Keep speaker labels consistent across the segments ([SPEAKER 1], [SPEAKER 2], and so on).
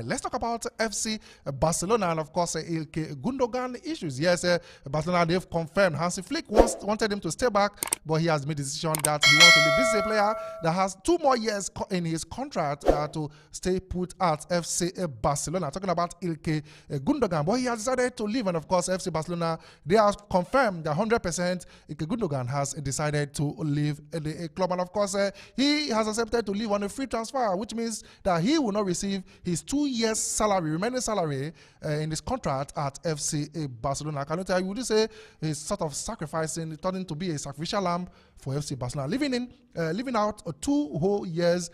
[SPEAKER 1] Let's talk about FC Barcelona and, of course, Ilkay Gundogan issues. Yes, Barcelona, they've confirmed Hansi Flick wanted him to stay back, but he has made the decision that he wants to leave. This is a player that has 2 more years in his contract to stay put at FC Barcelona. Talking about Ilkay Gundogan, but he has decided to leave, and of course, FC Barcelona, they have confirmed that 100% Ilkay Gundogan has decided to leave the club, and of course, he has accepted to leave on a free transfer, which means that he will not receive his 2 years salary, remaining salary in his contract at FC Barcelona. I cannot tell you, would you say he's sort of sacrificing, turning to be a sacrificial lamb for FC Barcelona, living out a 2 whole years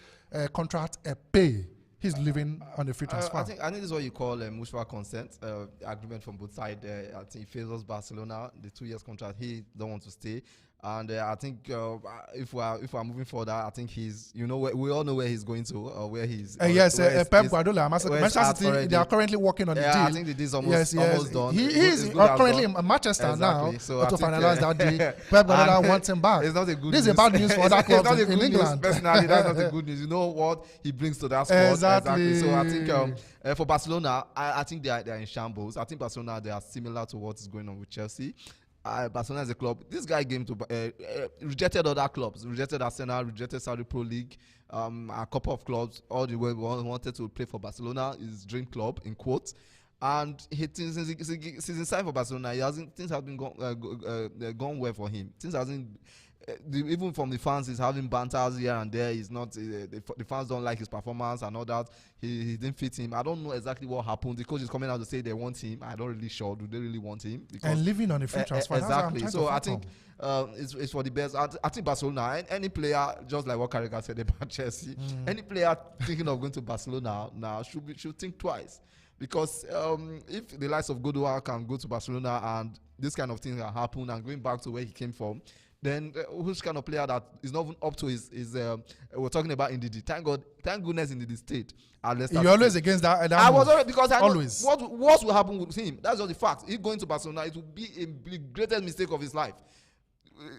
[SPEAKER 1] contract pay. He's living on a free transfer.
[SPEAKER 2] I think this is what you call mutual consent agreement from both sides. I think it favors Barcelona, the 2 years contract. He don't want to stay. And I think if we're moving forward, I think he's, we all know where he's going to, where he's.
[SPEAKER 1] Yes, Pep Guardiola. Manchester City, they are currently working on the deal.
[SPEAKER 2] I think the deal's almost done.
[SPEAKER 1] He's currently in Manchester now so to finalize that deal. Pep Guardiola wants him back.
[SPEAKER 2] It's not a good
[SPEAKER 1] This is bad news for other clubs in England.
[SPEAKER 2] Personally, that's not a good news. You know what he brings to that squad. Exactly. So I think for Barcelona, I think they are in shambles. I think Barcelona, they are similar to what is going on with Chelsea. Barcelona as a club, this guy came to rejected other clubs, rejected Arsenal, rejected Saudi Pro League, a couple of clubs, all the way wanted to play for Barcelona, his dream club in quotes. And since he signed for Barcelona, things have been gone well for him. Things hasn't. Even from the fans, he's having banters here and there. He's not. The fans don't like his performance and all that. He didn't fit him. I don't know exactly what happened. The coach is coming out to say they want him. I'm not really sure. Do they really want him? Because,
[SPEAKER 1] and living on a free transfer.
[SPEAKER 2] Exactly. So I think it's for the best. I think Barcelona. Any player, just like what Carragher said about Chelsea, any player thinking of going to Barcelona now should think twice. Because if the likes of Godua can go to Barcelona and this kind of thing can happen and going back to where he came from, then who's kind of player that is not even up to his we're talking about Ndidi. Thank goodness Ndidi stayed.
[SPEAKER 1] You're always against that.
[SPEAKER 2] I was already, because I
[SPEAKER 1] always.
[SPEAKER 2] Know what will happen with him. That's just the fact. He going to Barcelona, it will be the greatest mistake of his life.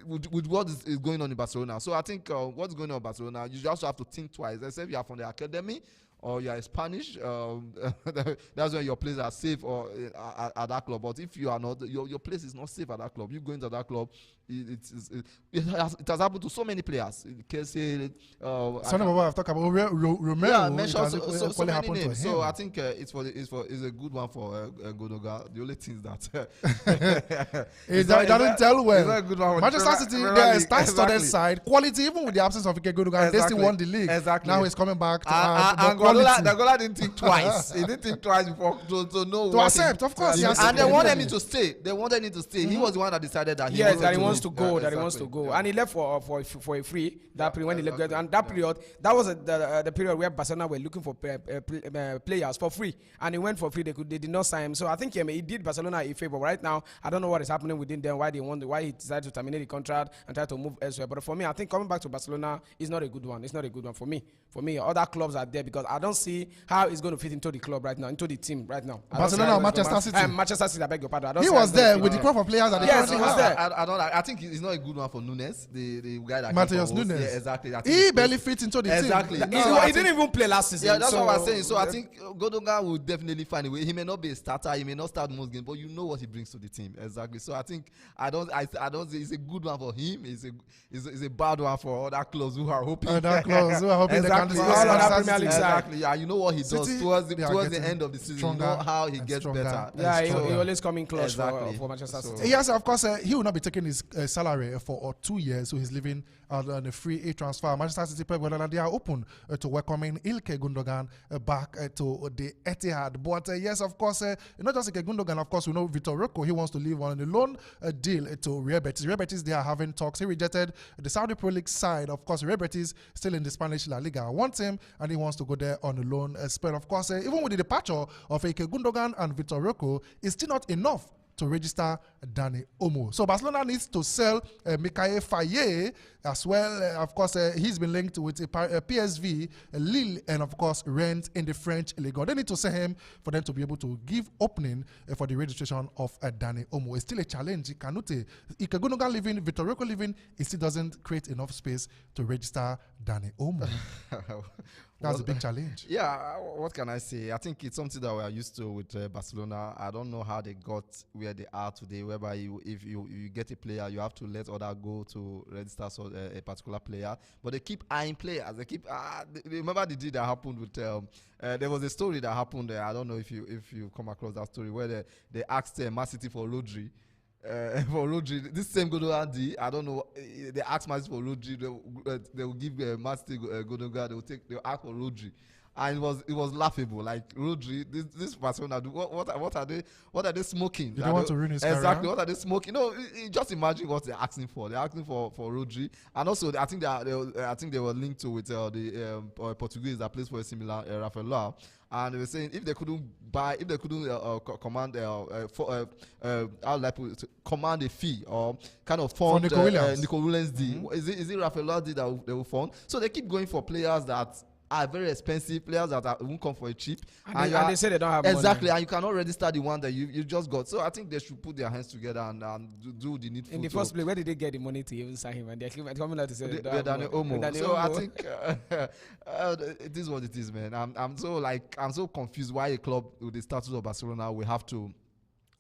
[SPEAKER 2] With what is going on in Barcelona. So I think what's going on in Barcelona, you just have to think twice. Except you are from the academy or you are Spanish, that's when your place are safe or at that club. But if you are not, your place is not safe at that club. You go into that club, it has happened to so many players. Something
[SPEAKER 1] I've talked about Romero.
[SPEAKER 2] Yeah, mentioned so many names. So I think it's a good one for Gundogan. The only thing is that
[SPEAKER 1] it doesn't tell well.
[SPEAKER 2] It's not a good one.
[SPEAKER 1] Manchester City, they're a star-studded side. Quality, even with the absence of Ilkay Gundogan, they still won the league.
[SPEAKER 2] Exactly.
[SPEAKER 1] Now he's coming back to
[SPEAKER 2] Guardiola didn't think twice. He didn't think twice before to know
[SPEAKER 1] to accept. Of course,
[SPEAKER 2] and they wanted him to stay. He was the one that decided that he
[SPEAKER 3] wants to go. That he wants to go, and he left for a free. That period when he left, and that period was the period where Barcelona were looking for players for free, and he went for free. They did not sign him. So I think he did Barcelona a favor. Right now, I don't know what is happening within them. Why he decided to terminate the contract and try to move elsewhere. But for me, I think coming back to Barcelona is not a good one. It's not a good one for me. For me, other clubs are there because I don't see how it's going to fit into the club right now, into the team right now.
[SPEAKER 1] Barcelona or Manchester City?
[SPEAKER 3] Manchester City, I beg your pardon.
[SPEAKER 1] He was there with the crop of players that
[SPEAKER 3] he was there.
[SPEAKER 2] I think it's not a good one for Nunes, the guy that
[SPEAKER 1] Matheus Nunes.
[SPEAKER 2] Yeah, exactly.
[SPEAKER 1] He barely fits into the team.
[SPEAKER 2] Exactly.
[SPEAKER 3] He didn't even play last season.
[SPEAKER 2] Yeah, that's what I was saying. So I think Gundogan will definitely find a way. He may not be a starter, he may not start most games, but you know what he brings to the team. Exactly. So I think I don't say it's a good one for him. It's a bad one for other clubs who are hoping.
[SPEAKER 1] Exactly.
[SPEAKER 2] Exactly. Yeah, you know what he does towards the end of the season. You know how he gets better.
[SPEAKER 3] Yeah, he always coming close for Manchester City.
[SPEAKER 1] Yes, of course, he will not be taking his salary for 2 years, so he's living on a free transfer. Manchester City, Pep Guardiola, they are open to welcoming Ilkay Gundogan back to the Etihad. But yes, of course, not just Ilkay Gundogan, of course, we know Vitor Roque, he wants to leave on a loan deal to Real Betis. Real Betis, they are having talks. He rejected the Saudi Pro League side. Of course, Real Betis still in the Spanish La Liga wants him, and he wants to go there on a loan spell. Of course, even with the departure of Ilkay Gundogan and Vitor Roque, it's still not enough to register Dani Olmo. So Barcelona needs to sell Mikhail Faye as well. Of course, he's been linked with PSV, Lille, and of course, Rennes in the French League. They need to sell him for them to be able to give opening for the registration of Dani Olmo. It's still a challenge. Ilkay Gundogan leaving, Vitor Roque leaving, it still doesn't create enough space to register Dani Olmo. That's a big challenge.
[SPEAKER 2] Yeah, what can I say? I think it's something that we are used to with Barcelona. I don't know how they got where they are today, whereby if you get a player, you have to let other go to register a particular player. But they keep eyeing players. They keep. Remember the deal that happened with. There was a story that happened there. I don't know if you come across that story where they asked Man City for Rodri. For Rodri, this same Gundogan, I don't know. They ask Man City for Rodri. They will give Man City Gundogan. They will ask for Rodri, and it was laughable. Like Rodri, this Barcelona, what are they smoking?
[SPEAKER 1] They don't want to ruin his career.
[SPEAKER 2] Exactly. What are they smoking? No, just imagine what they're asking for. They're asking for Rodri, and also I think they were linked to with the Portuguese that plays for a similar Rafael. And they were saying if they couldn't command command a fee or kind of fund
[SPEAKER 1] Nico
[SPEAKER 2] Williams deal. Is it Rafael deal that they will fund? So they keep going for players that are very expensive, players that won't come for a cheap.
[SPEAKER 3] And they say they don't have
[SPEAKER 2] exactly,
[SPEAKER 3] money.
[SPEAKER 2] and you cannot register the one that you just got. So I think they should put their hands together and do the needful.
[SPEAKER 3] In the first place, where did they get the money to even sign him? And they're coming out to say
[SPEAKER 2] they're Daniel Olmo. So I think it is what it is, man. I'm so confused why a club with the status of Barcelona will have to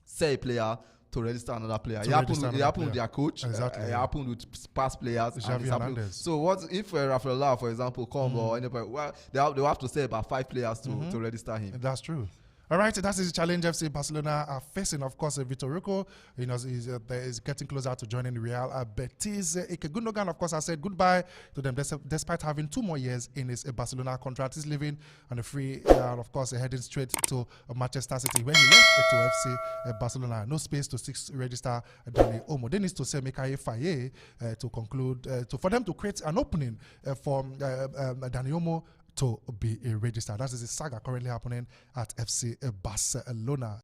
[SPEAKER 2] sell a player to register another player. It happened with their coach.
[SPEAKER 1] Exactly.
[SPEAKER 2] It happened with past players. So what if Rafael, for example, come or anybody? Well, they'll have to say about 5 players to register him.
[SPEAKER 1] That's true. All right, that is the challenge FC Barcelona are facing. Of course, Vitor Roque, is getting closer to joining Real Betis. Ike Gundogan, of course, has said goodbye to them despite having 2 more years in his Barcelona contract. He's living on a free, and of course, heading straight to Manchester City. When he left to FC Barcelona, no space to register Dani Olmo. They need to sell Mikael Faye to conclude, for them to create an opening for Dani Olmo to be a register. That is the saga currently happening at FC Barcelona.